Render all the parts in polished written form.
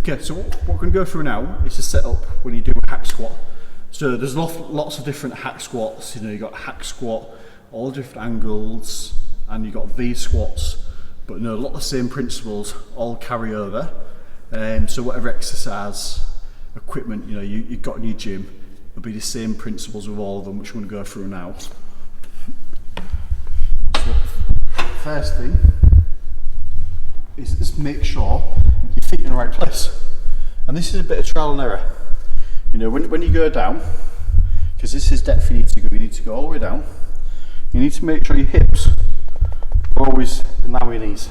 Okay, so what we're going to go through now is to set up when you do a hack squat. So there's lots of different hack squats. You know, you got hack squat, all different angles, and you got V squats. But a lot of the same principles all carry over. So whatever exercise equipment you've got in your gym, it'll be the same principles with all of them, which we're going to go through now. So first thing is just make sure your feet are in the right place. And this is a bit of trial and error. When you go down, because this is depth you need to go all the way down, you need to make sure your hips are always in line with your knees.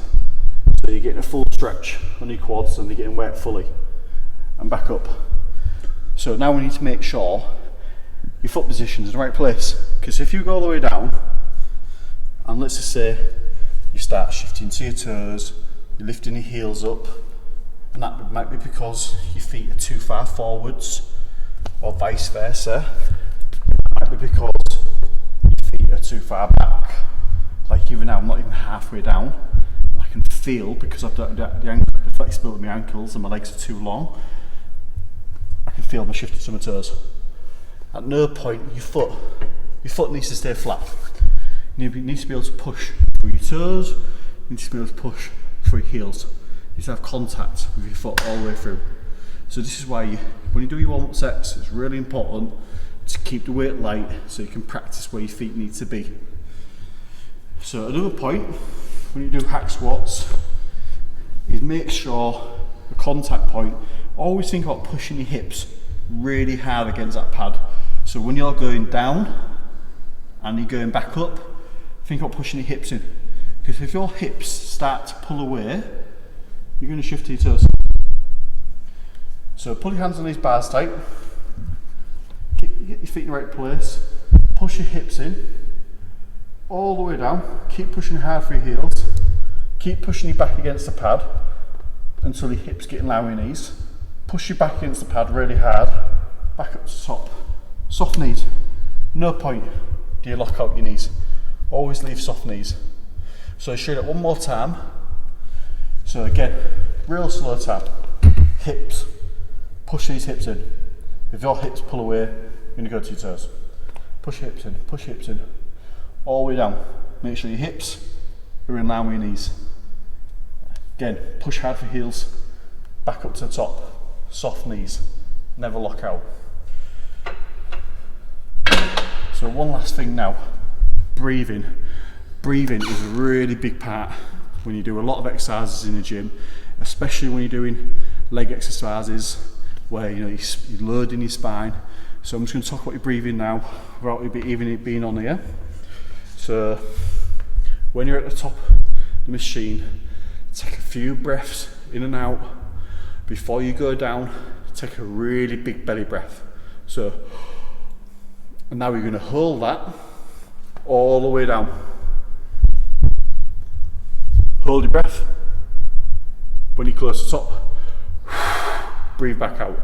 So you're getting a full stretch on your quads and they're getting wet fully. And back up. So now we need to make sure your foot position's in the right place. Because if you go all the way down, and let's just say you start shifting to your toes, you're lifting your heels up, and that might be because your feet are too far forwards, or vice versa. It might be because your feet are too far back. Like even now, I'm not even halfway down. And I can feel, because I've got the flexibility of my ankles and my legs are too long, I can feel my shifting to my toes. At no point, your foot needs to stay flat. You need to be able to push through your toes, you need to be able to push through your heels. You need to have contact with your foot all the way through. So this is why when you do your warm-up sets, it's really important to keep the weight light so you can practice where your feet need to be. So another point, when you do hack squats, is make sure the contact point, always think about pushing your hips really hard against that pad. So when you're going down and you're going back up, think about pushing your hips in. Because if your hips start to pull away, you're going to shift to your toes. So pull your hands on these bars tight, get your feet in the right place, push your hips in, all the way down, keep pushing hard for your heels, keep pushing your back against the pad until your hips get in line with your knees, push your back against the pad really hard, back up to the top, soft knees, no point do you lock out your knees, always leave soft knees. So show that one more time. So again, real slow time. Hips, push these hips in. If your hips pull away, you're going to go to your toes. Push hips in, all the way down. Make sure your hips are in line with your knees. Again, push hard for heels, back up to the top, soft knees, never lock out. So one last thing now, breathing. Breathing is a really big part when you do a lot of exercises in the gym, especially when you're doing leg exercises where you're loading your spine. So I'm just going to talk about your breathing now without even it being on here. So when you're at the top of the machine, take a few breaths in and out. Before you go down, take a really big belly breath. So, and now you're going to hold that all the way down. Hold your breath. When you're close to the top, breathe back out.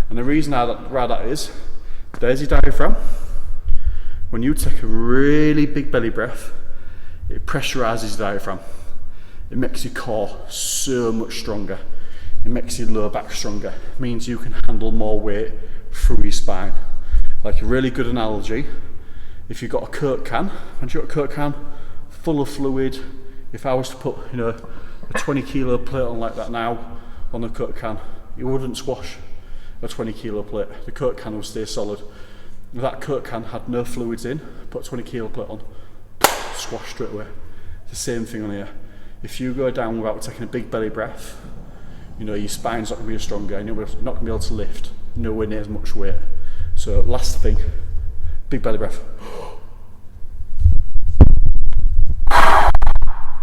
And the reason why that is, there's your diaphragm. When you take a really big belly breath, it pressurizes the diaphragm. It makes your core so much stronger. It makes your lower back stronger. It means you can handle more weight through your spine. Like a really good analogy, if you've got a Coke can, full of fluid, if I was to put a 20 kilo plate on like that now on the Coke can, you wouldn't squash a 20 kilo plate. The Coke can will stay solid. If that Coke can had no fluids in, put a 20 kilo plate on, squash straight away. It's the same thing on here. If you go down without taking a big belly breath, your spine's not going to be as stronger and you're not going to be able to lift nowhere near as much weight. So last thing, big belly breath.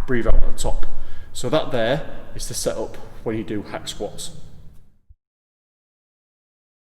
Breathe out at the top. So that there is the setup when you do hack squats.